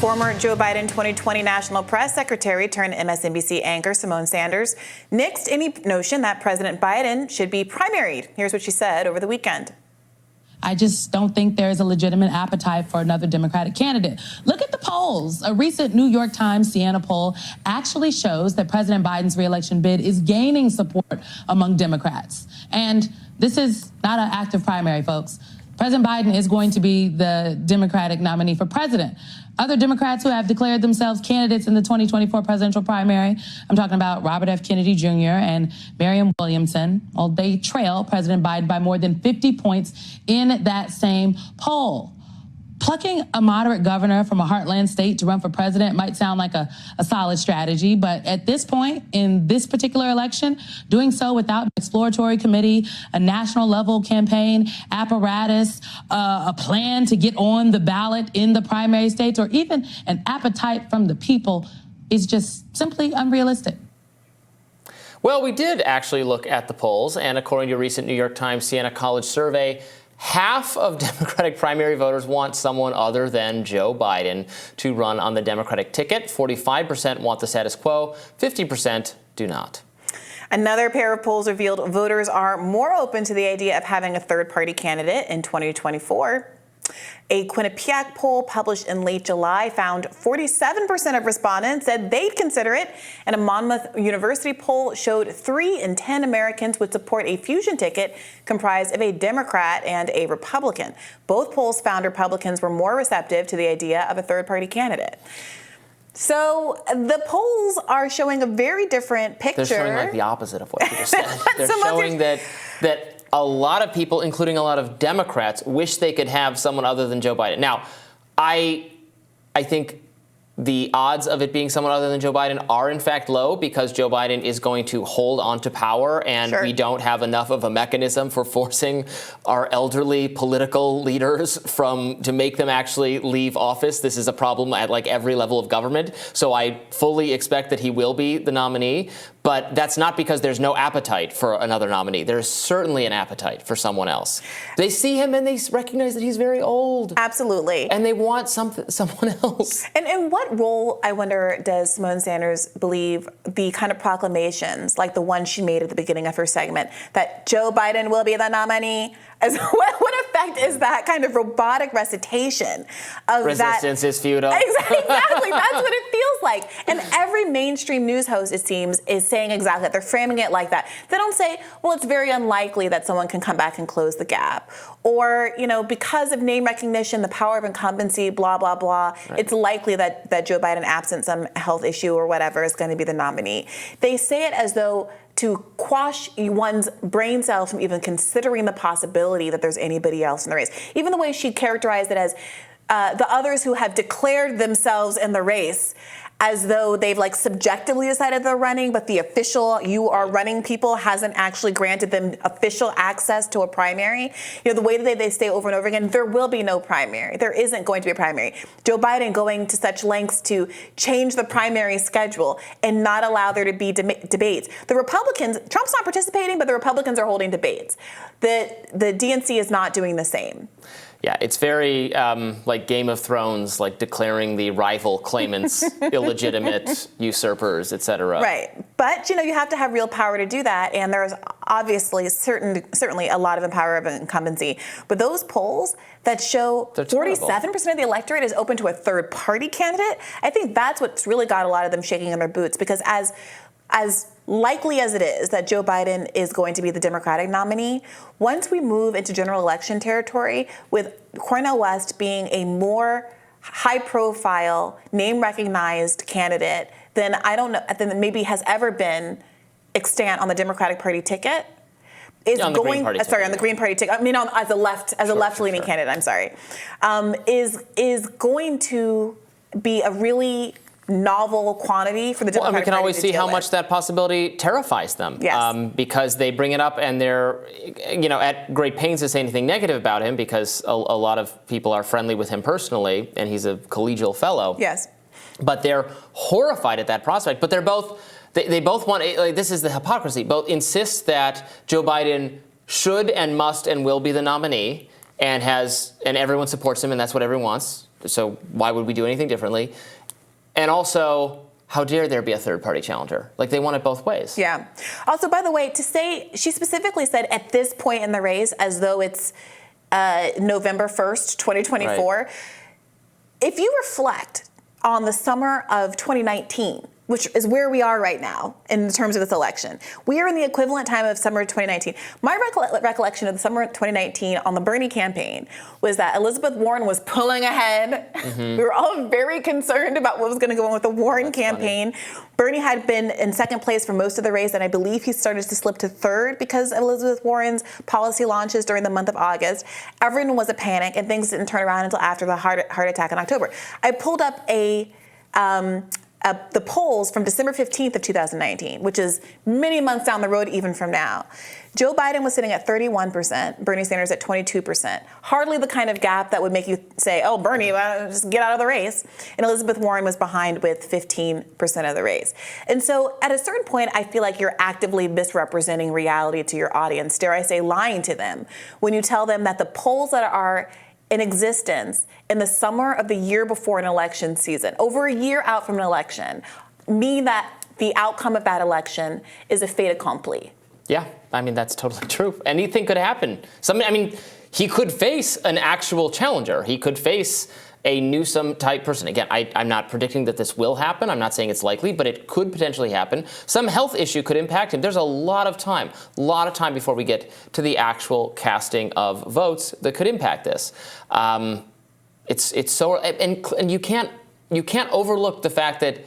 Former Joe Biden 2020 National Press Secretary turned MSNBC anchor Symone Sanders nixed any notion that President Biden should be primaried. Here's what she said over the weekend. I just don't think there is a legitimate appetite for another Democratic candidate. Look at the polls. A recent New York Times Siena poll actually shows that President Biden's reelection bid is gaining support among Democrats. And this is not an active primary, folks. President Biden is going to be the Democratic nominee for president. Other Democrats who have declared themselves candidates in the 2024 presidential primary, I'm talking about Robert F. Kennedy Jr. and Marianne Williamson, well, they trail President Biden by more than 50 points in that same poll. Plucking a moderate governor from a heartland state to run for president might sound like a solid strategy, but at this point in this particular election, doing so without an exploratory committee, a national level campaign apparatus, a plan to get on the ballot in the primary states, or even an appetite from the people is just simply unrealistic. Well, we did actually look at the polls, and according to a recent New York Times Siena College survey, half of Democratic primary voters want someone other than Joe Biden to run on the Democratic ticket. 45% want the status quo, 50% do not. Another pair of polls revealed voters are more open to the idea of having a third-party candidate in 2024. A Quinnipiac poll published in late July found 47% of respondents said they'd consider it, and a Monmouth University poll showed 3 in 10 Americans would support a fusion ticket comprised of a Democrat and a Republican. Both polls found Republicans were more receptive to the idea of a third-party candidate. So the polls are showing a very different picture. They're showing like the opposite of what you just said. They're showing that a lot of people, including a lot of Democrats, wish they could have someone other than Joe Biden. Now, I think the odds of it being someone other than Joe Biden are in fact low because Joe Biden is going to hold on to power, and we don't have enough of a mechanism for forcing our elderly political leaders to make them actually leave office. This is a problem at like every level of government. So I fully expect that he will be the nominee. But that's not because there's no appetite for another nominee. There's certainly an appetite for someone else. They see him and they recognize that he's very old. Absolutely. And they want someone else. And in what role, I wonder, does Symone Sanders believe the kind of proclamations, like the one she made at the beginning of her segment, that Joe Biden will be the nominee? What effect is that kind of robotic recitation of resistance is futile? Exactly, that's what it feels like. And every mainstream news host, it seems, is saying exactly that. They're framing it like that. They don't say, well, it's very unlikely that someone can come back and close the gap. Or, because of name recognition, the power of incumbency, blah, blah, blah, it's likely that Joe Biden, absent some health issue or whatever, is going to be the nominee. They say it as though to quash one's brain cells from even considering the possibility that there's anybody else in the race. Even the way she characterized it as the others who have declared themselves in the race, as though they've like subjectively decided they're running, but the official "you are running" people hasn't actually granted them official access to a primary. The way that they say over and over again, there will be no primary. There isn't going to be a primary. Joe Biden going to such lengths to change the primary schedule and not allow there to be debates. The Republicans, Trump's not participating, but the Republicans are holding debates. The DNC is not doing the same. Yeah, it's very like Game of Thrones, like declaring the rival claimants illegitimate usurpers, et cetera. Right. But, you have to have real power to do that. And there's obviously certainly a lot of power of incumbency. But those polls that show 47% of the electorate is open to a third party candidate, I think that's what's really got a lot of them shaking in their boots. Because as likely as it is that Joe Biden is going to be the Democratic nominee, once we move into general election territory, with Cornel West being a more high-profile, name-recognized candidate than maybe has ever been extant on the Democratic Party ticket, on the Green Party ticket. I mean, as a left-leaning candidate. I'm sorry, is going to be a really novel quantity for the Democratic Party. We can always see how much that possibility terrifies them. Yes. Because they bring it up and they're, at great pains to say anything negative about him because a lot of people are friendly with him personally and he's a collegial fellow. Yes. But they're horrified at that prospect. But they both want, this is the hypocrisy, both insist that Joe Biden should and must and will be the nominee and everyone supports him and that's what everyone wants. So why would we do anything differently? And also, how dare there be a third-party challenger? Like, they want it both ways. Yeah. Also, by the way, to say, she specifically said at this point in the race, as though it's November 1st, 2024. Right. If you reflect on the summer of 2019, which is where we are right now in terms of this election, we are in the equivalent time of summer of 2019. My recollection of the summer of 2019 on the Bernie campaign was that Elizabeth Warren was pulling ahead. Mm-hmm. We were all very concerned about what was going to go on with the Warren campaign. Funny. Bernie had been in second place for most of the race, and I believe he started to slip to third because of Elizabeth Warren's policy launches during the month of August. Everyone was a panic, and things didn't turn around until after the heart attack in October. I pulled up the polls from December 15th of 2019, which is many months down the road even from now. Joe Biden was sitting at 31%, Bernie Sanders at 22%. Hardly the kind of gap that would make you say, oh, Bernie, well, just get out of the race. And Elizabeth Warren was behind with 15% of the race. And so at a certain point, I feel like you're actively misrepresenting reality to your audience, dare I say lying to them, when you tell them that the polls that are in existence in the summer of the year before an election season, over a year out from an election, mean that the outcome of that election is a fait accompli. Yeah, I mean, that's totally true. Anything could happen. He could face an actual challenger. He could face a Newsom-type person. Again, I'm not predicting that this will happen. I'm not saying it's likely, but it could potentially happen. Some health issue could impact him. There's a lot of time before we get to the actual casting of votes that could impact this. It's so, and you can't overlook the fact that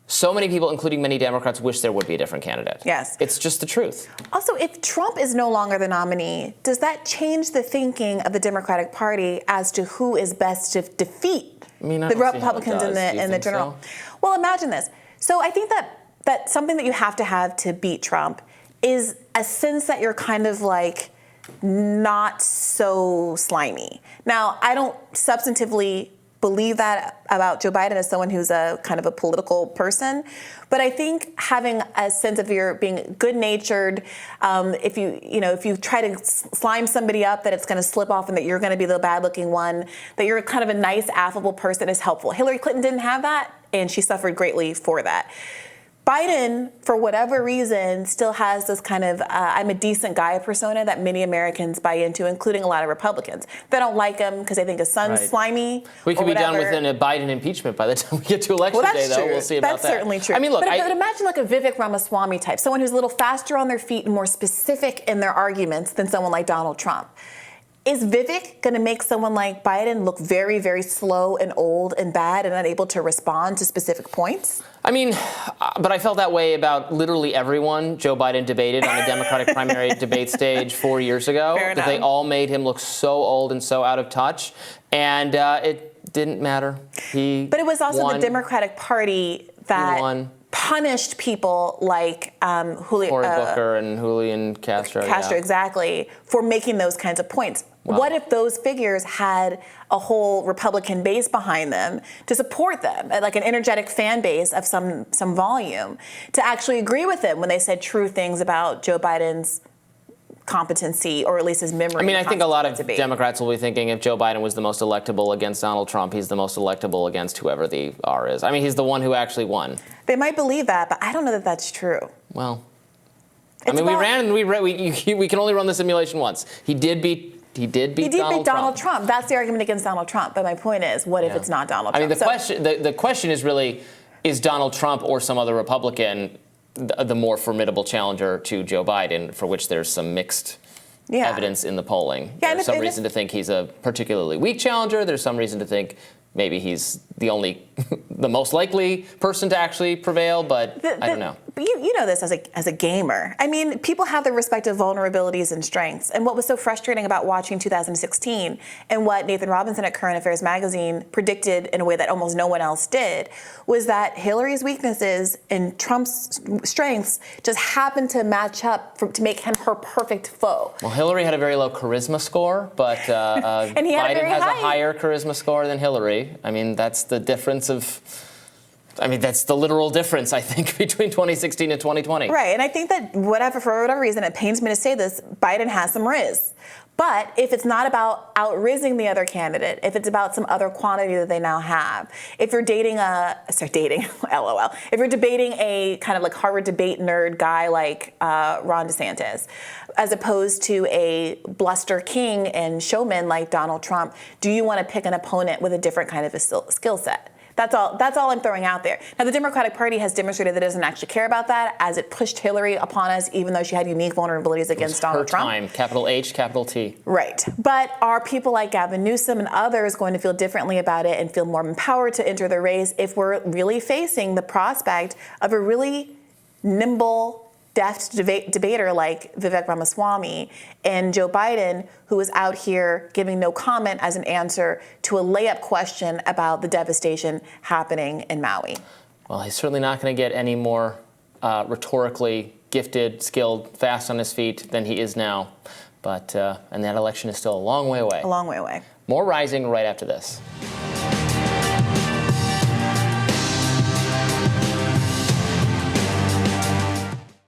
so many people, including many Democrats, wish there would be a different candidate. Yes. It's just the truth. Also, if Trump is no longer the nominee, does that change the thinking of the Democratic Party as to who is best to defeat the Republicans in the general? So? Well, imagine this. So I think that something that you have to beat Trump is a sense that you're kind of like not so slimy. Now, I don't substantively believe that about Joe Biden as someone who's a kind of a political person, but I think having a sense of your being good-natured, if you try to slime somebody up, that it's going to slip off and that you're going to be the bad-looking one, that you're kind of a nice, affable person is helpful. Hillary Clinton didn't have that, and she suffered greatly for that. Biden, for whatever reason, still has this kind of I'm a decent guy persona that many Americans buy into, including a lot of Republicans. They don't like him because they think his son's slimy. We could be done with a Biden impeachment by the time we get to election day, though. True. We'll see about that. That's certainly true. I mean, look, but imagine like a Vivek Ramaswamy type, someone who's a little faster on their feet and more specific in their arguments than someone like Donald Trump. Is Vivek going to make someone like Biden look very, very slow and old and bad and unable to respond to specific points? I mean, but I felt that way about literally everyone Joe Biden debated on the Democratic primary debate stage 4 years ago. Fair enough. That they all made him look so old and so out of touch. And it didn't matter. But it was also the Democratic Party that punished people like Cory Booker and Julian Castro. Exactly, for making those kinds of points. Wow. What if those figures had a whole Republican base behind them to support them, like an energetic fan base of some volume, to actually agree with them when they said true things about Joe Biden's competency, or at least his memory? I mean, I think a lot of Democrats will be thinking if Joe Biden was the most electable against Donald Trump, he's the most electable against whoever the R is. I mean, he's the one who actually won. They might believe that, but I don't know that that's true. Well, we can only run the simulation once. He did beat Donald Trump. That's the argument against Donald Trump. But my point is, what if it's not Donald Trump? I mean, the question is really, is Donald Trump or some other Republican the more formidable challenger to Joe Biden, for which there's some mixed evidence in the polling? There's some reason to think he's a particularly weak challenger. There's some reason to think maybe he's the most likely person to actually prevail, but I don't know. But you know this as a gamer. I mean, people have their respective vulnerabilities and strengths. And what was so frustrating about watching 2016 and what Nathan Robinson at Current Affairs Magazine predicted in a way that almost no one else did was that Hillary's weaknesses and Trump's strengths just happened to match up to make him her perfect foe. Well, Hillary had a very low charisma score, but and Biden has a higher charisma score than Hillary. I mean, that's the difference that's the literal difference, I think, between 2016 and 2020. Right, and I think that for whatever reason, it pains me to say this, Biden has some riz. But if it's not about out-rizzing the other candidate, if it's about some other quantity that they now have, if you're dating LOL, if you're debating a kind of like Harvard debate nerd guy like Ron DeSantis, as opposed to a bluster king and showman like Donald Trump, do you want to pick an opponent with a different kind of a skill set? That's all I'm throwing out there. Now, the Democratic Party has demonstrated that it doesn't actually care about that, as it pushed Hillary upon us, even though she had unique vulnerabilities against Donald Trump. Time, capital H, capital T. Right. But are people like Gavin Newsom and others going to feel differently about it and feel more empowered to enter the race if we're really facing the prospect of a really nimble, deft debater like Vivek Ramaswamy and Joe Biden, who is out here giving no comment as an answer to a layup question about the devastation happening in Maui? Well, he's certainly not going to get any more rhetorically gifted, skilled, fast on his feet than he is now. But and that election is still a long way away. A long way away. More Rising right after this.